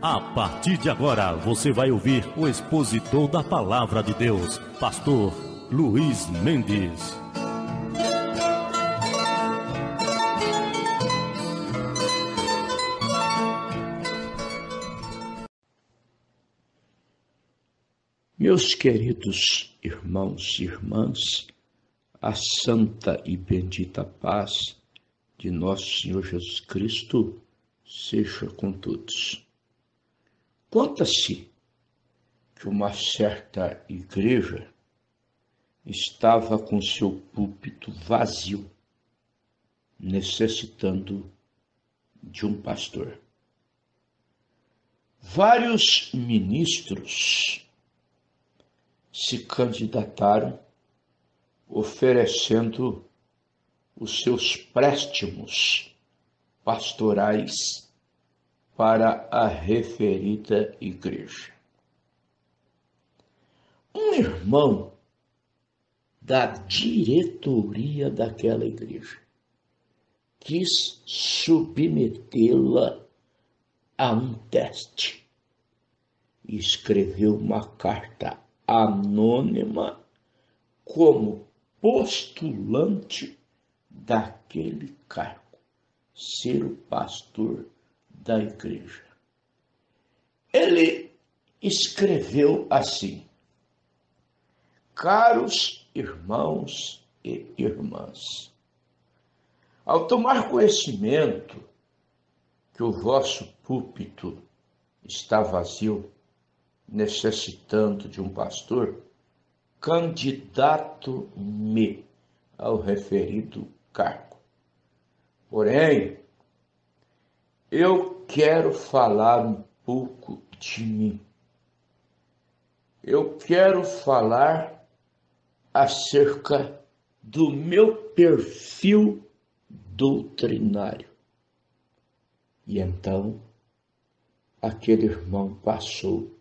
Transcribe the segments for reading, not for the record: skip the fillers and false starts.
A partir de agora, você vai ouvir o expositor da Palavra de Deus, Pastor Luiz Mendes. Meus queridos irmãos e irmãs, a santa e bendita paz de nosso Senhor Jesus Cristo seja com todos. Conta-se que uma certa igreja estava com seu púlpito vazio, necessitando de um pastor. Vários ministros se candidataram, oferecendo os seus préstimos pastorais para a referida igreja. Um irmão da diretoria daquela igreja quis submetê-la a um teste e escreveu uma carta anônima como postulante daquele cargo, ser o pastor da igreja. Ele escreveu assim: caros irmãos e irmãs, ao tomar conhecimento que o vosso púlpito está vazio, necessitando de um pastor, candidato-me ao referido cargo. Porém, eu quero falar um pouco de mim. Eu quero falar acerca do meu perfil doutrinário. E então, aquele irmão passou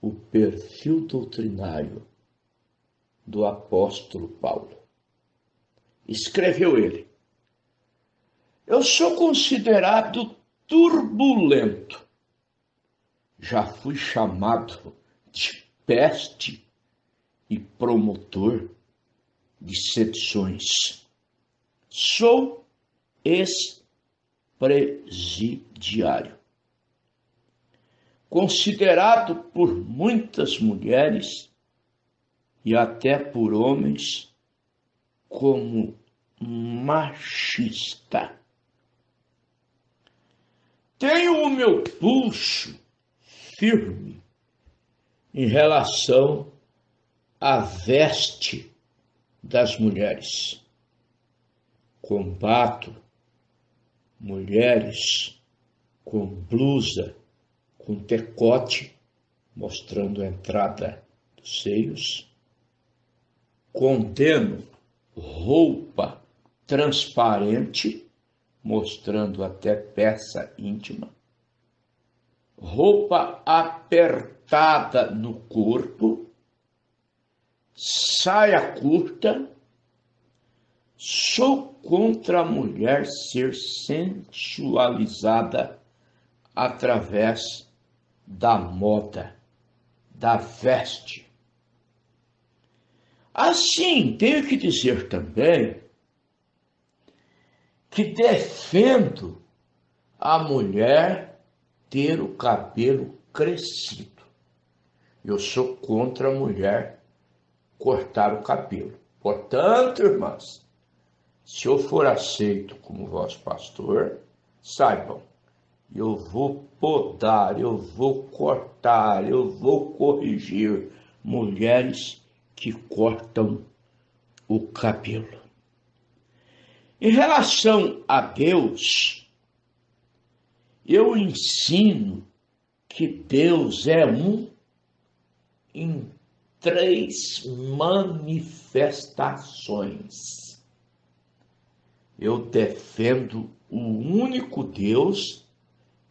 o perfil doutrinário do apóstolo Paulo. Escreveu ele: eu sou considerado turbulento. Já fui chamado de peste e promotor de sedições. Sou ex-presidiário, considerado por muitas mulheres e até por homens como machista. Tenho o meu pulso firme em relação à veste das mulheres. Combato mulheres com blusa, com decote, mostrando a entrada dos seios. Condeno roupa transparente, mostrando até peça íntima. Roupa apertada no corpo, saia curta. Sou contra a mulher ser sensualizada através da moda, da veste. Assim, tenho que dizer também que defendo a mulher ter o cabelo crescido. Eu sou contra a mulher cortar o cabelo. Portanto, irmãs, se eu for aceito como vosso pastor, saibam, eu vou podar, eu vou cortar, eu vou corrigir mulheres que cortam o cabelo. Em relação a Deus, eu ensino que Deus é um em 3 manifestações. Eu defendo o único Deus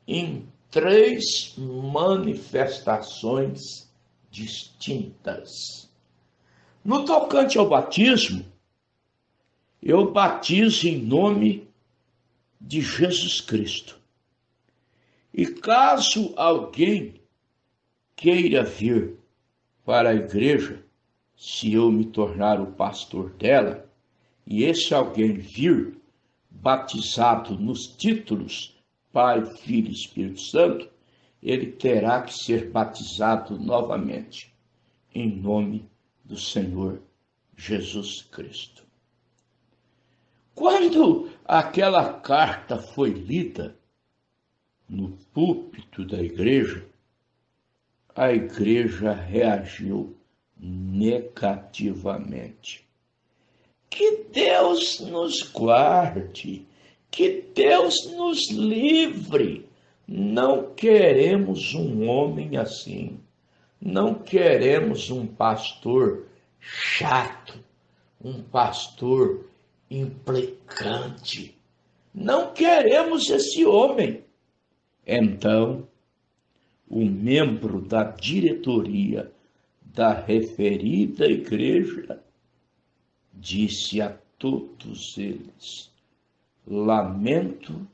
em 3 manifestações distintas. No tocante ao batismo, eu batizo em nome de Jesus Cristo. E caso alguém queira vir para a igreja, se eu me tornar o pastor dela, e esse alguém vir batizado nos títulos Pai, Filho e Espírito Santo, ele terá que ser batizado novamente, em nome do Senhor Jesus Cristo. Quando aquela carta foi lida no púlpito da igreja, a igreja reagiu negativamente. Que Deus nos guarde, que Deus nos livre. Não queremos um homem assim. Não queremos um pastor chato, um pastor implicante. Não queremos esse homem. Então, o membro da diretoria da referida igreja disse a todos eles: lamento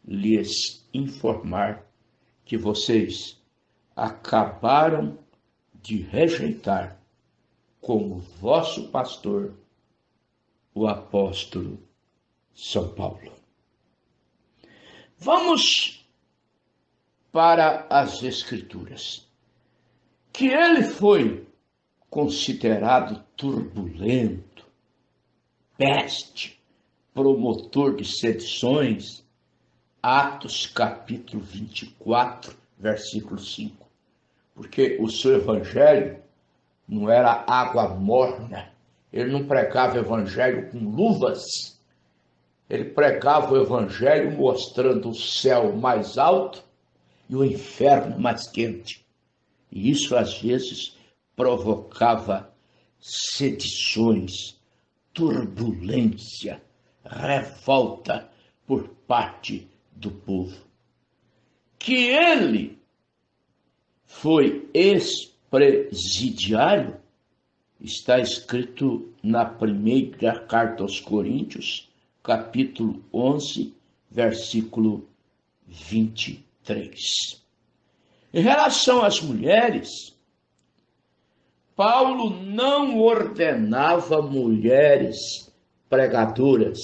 lhes informar que vocês acabaram de rejeitar como vosso pastor o apóstolo São Paulo. Vamos para as Escrituras. Que ele foi considerado turbulento, peste, promotor de sedições, Atos capítulo 24, versículo 5. Porque o seu evangelho não era água morna, ele não pregava o evangelho com luvas, ele pregava o evangelho mostrando o céu mais alto e o inferno mais quente. E isso às vezes provocava sedições, turbulência, revolta por parte do povo. Que ele foi ex-presidiário, está escrito na primeira carta aos Coríntios, capítulo 11, versículo 23. Em relação às mulheres, Paulo não ordenava mulheres pregadoras.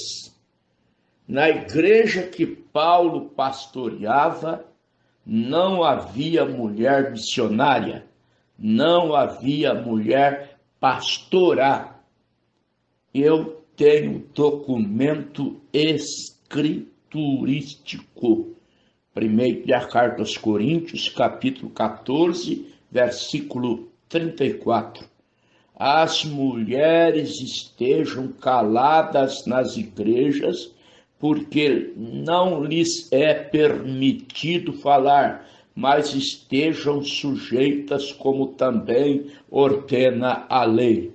Na igreja que Paulo pastoreava, não havia mulher missionária, não havia mulher pastora. Eu tenho documento escriturístico. Primeira carta aos Coríntios, capítulo 14, versículo 34. As mulheres estejam caladas nas igrejas, porque não lhes é permitido falar, mas estejam sujeitas como também ordena a lei.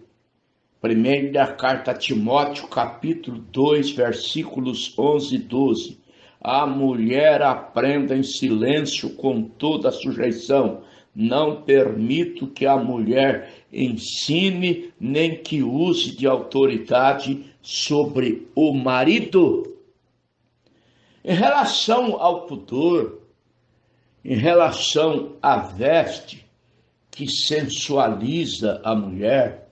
Primeira carta a Timóteo, capítulo 2, versículos 11 e 12. A mulher aprenda em silêncio com toda a sujeição. Não permito que a mulher ensine nem que use de autoridade sobre o marido. Em relação ao pudor, em relação à veste que sensualiza a mulher,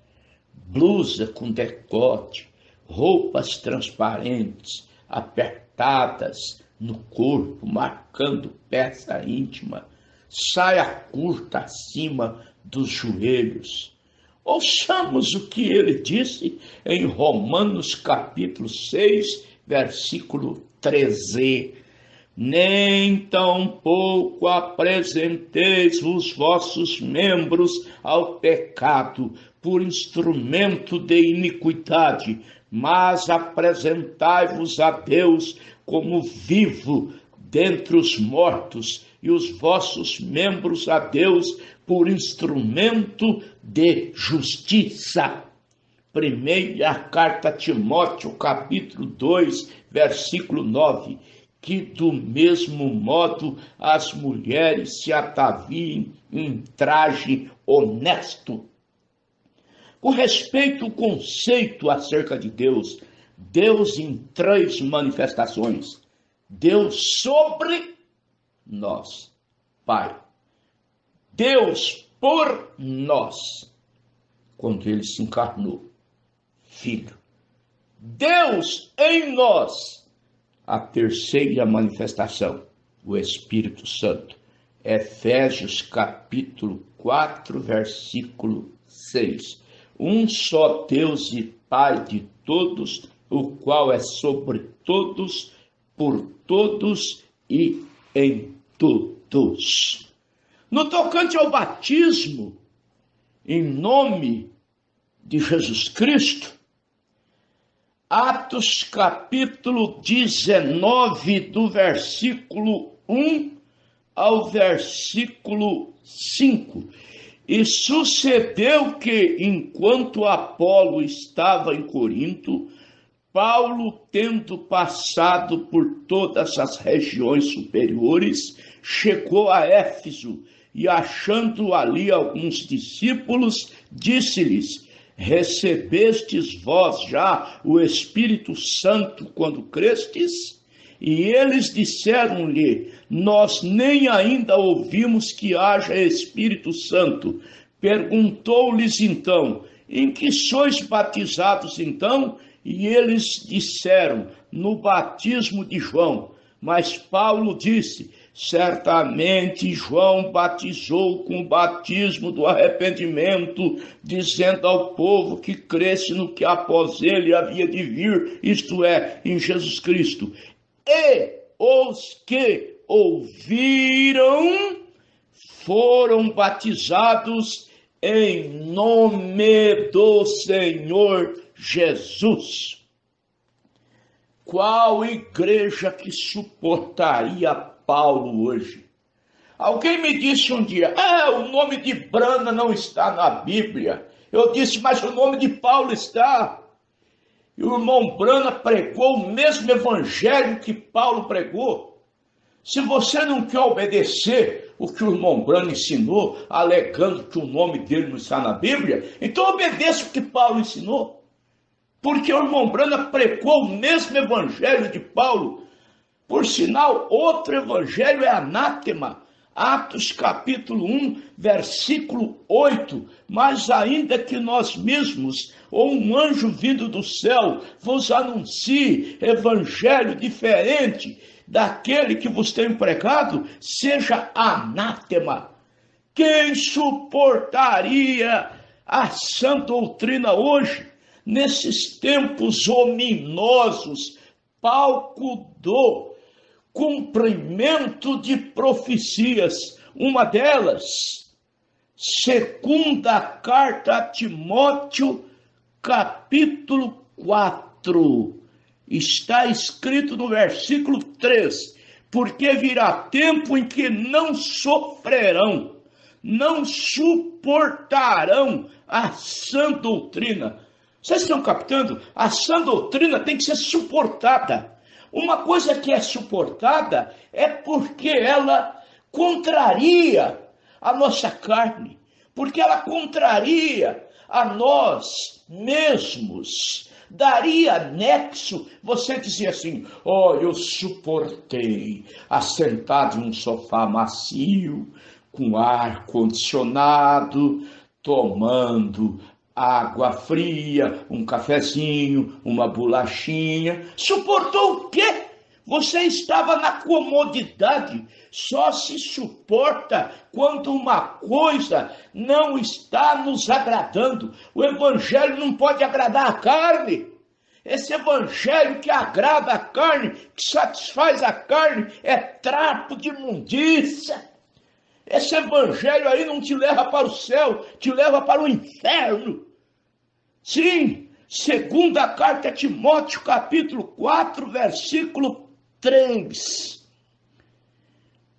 blusa com decote, roupas transparentes, apertadas no corpo, marcando peça íntima, saia curta acima dos joelhos. Ouçamos o que ele disse em Romanos capítulo 6, versículo 13. Nem tampouco apresenteis os vossos membros ao pecado por instrumento de iniquidade, mas apresentai-vos a Deus como vivo dentre os mortos, e os vossos membros a Deus por instrumento de justiça. Primeira carta a Timóteo, capítulo 2, versículo 9. Que do mesmo modo as mulheres se ataviem em traje honesto. Com respeito ao conceito acerca de Deus, Deus em três manifestações: Deus sobre nós. Pai. Deus por nós, quando ele se encarnou. Filho. Deus em nós, a terceira manifestação, o Espírito Santo. Efésios capítulo 4, versículo 6. Um só Deus e Pai de todos, o qual é sobre todos, por todos e em todos. No tocante ao batismo, em nome de Jesus Cristo, Atos capítulo 19, do versículo 1 ao versículo 5. E sucedeu que, enquanto Apolo estava em Corinto, Paulo, tendo passado por todas as regiões superiores, chegou a Éfeso e, achando ali alguns discípulos, disse-lhes: recebestes vós já o Espírito Santo quando crestes? E eles disseram-lhe: nós nem ainda ouvimos que haja Espírito Santo. Perguntou-lhes então: em que sois batizados então? E eles disseram: no batismo de João. Mas Paulo disse: certamente João batizou com o batismo do arrependimento, dizendo ao povo que cresce no que após ele havia de vir, isto é, em Jesus Cristo. E os que ouviram foram batizados em nome do Senhor Jesus. Qual igreja que suportaria Paulo hoje? Alguém me disse um dia: o nome de Brana não está na Bíblia. Eu disse: mas o nome de Paulo está. E o irmão Brana pregou o mesmo evangelho que Paulo pregou. Se você não quer obedecer o que o irmão Brana ensinou, alegando que o nome dele não está na Bíblia, então obedeça o que Paulo ensinou. Porque o irmão Brana pregou o mesmo evangelho de Paulo. Por sinal, outro evangelho é anátema. Atos capítulo 1, versículo 8. Mas ainda que nós mesmos, ou um anjo vindo do céu, vos anuncie evangelho diferente daquele que vos tem pregado, seja anátema. Quem suportaria a sã doutrina hoje, nesses tempos ominosos, palco do cumprimento de profecias? Uma delas, segunda carta a Timóteo, capítulo 4, está escrito no versículo 3, porque virá tempo em que não sofrerão, não suportarão a sã doutrina. Vocês estão captando? A sã doutrina tem que ser suportada. Uma coisa que é suportada é porque ela contraria a nossa carne, porque ela contraria a nós mesmos, daria nexo. Você dizia assim: eu suportei assentado em um sofá macio, com ar condicionado, tomando água fria, um cafezinho, uma bolachinha. Suportou o quê? Você estava na comodidade. Só se suporta quando uma coisa não está nos agradando. O evangelho não pode agradar a carne. Esse evangelho que agrada a carne, que satisfaz a carne, é trapo de imundícia. Esse evangelho aí não te leva para o céu, te leva para o inferno. Sim, segunda carta a Timóteo, capítulo 4, versículo 3.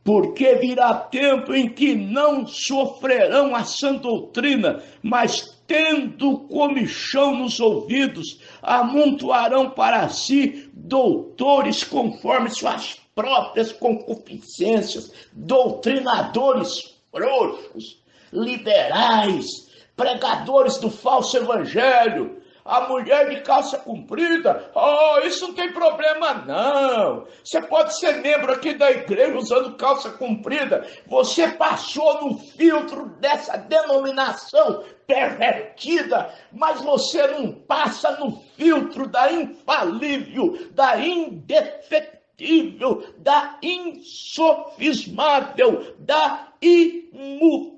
Porque virá tempo em que não sofrerão a sã doutrina, mas tendo comichão nos ouvidos, amontoarão para si doutores conforme suas próprias concupiscências, doutrinadores frouxos, liberais, pregadores do falso evangelho. a mulher de calça comprida, oh, isso não tem problema não. Você pode ser membro aqui da igreja usando calça comprida. Você passou no filtro dessa denominação pervertida, mas você não passa no filtro da infalível, da indefetível, da insofismável, da imutável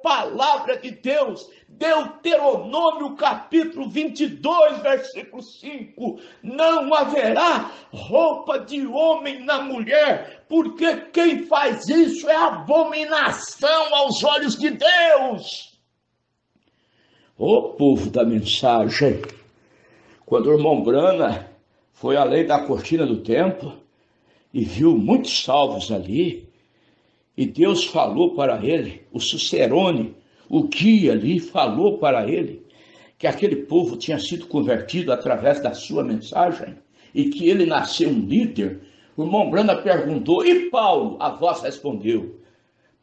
palavra de Deus. Deuteronômio capítulo 22, versículo 5. Não haverá roupa de homem na mulher, porque quem faz isso é abominação aos olhos de Deus. Ô povo da mensagem, quando o irmão Brana foi além da cortina do templo e viu muitos salvos ali, e Deus falou para ele, o Cicerone, o guia ali, falou para ele que aquele povo tinha sido convertido através da sua mensagem e que ele nasceu um líder, o irmão Brana perguntou, e Paulo? A voz respondeu,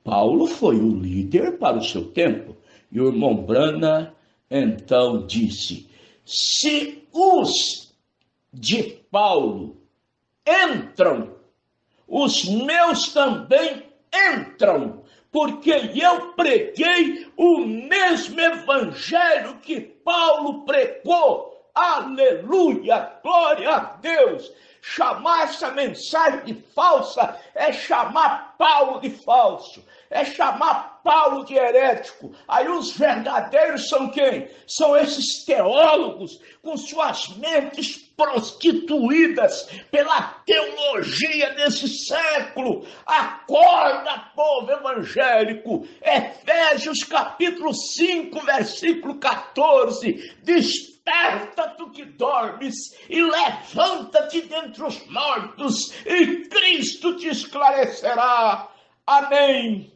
Paulo foi o líder para o seu tempo. E o irmão Brana então disse, se os de Paulo entram, os meus também entram, porque eu preguei o mesmo evangelho que Paulo pregou. Aleluia, glória a Deus. Chamar essa mensagem de falsa é chamar Paulo de falso, é chamar Paulo de herético. Aí os verdadeiros são quem? São esses teólogos com suas mentes prostituídas pela teologia desse século. Acorda, povo evangélico. Efésios capítulo 5, versículo 14. Desperta tu que dormes e levanta-te dentre os mortos e Cristo te esclarecerá. Amém.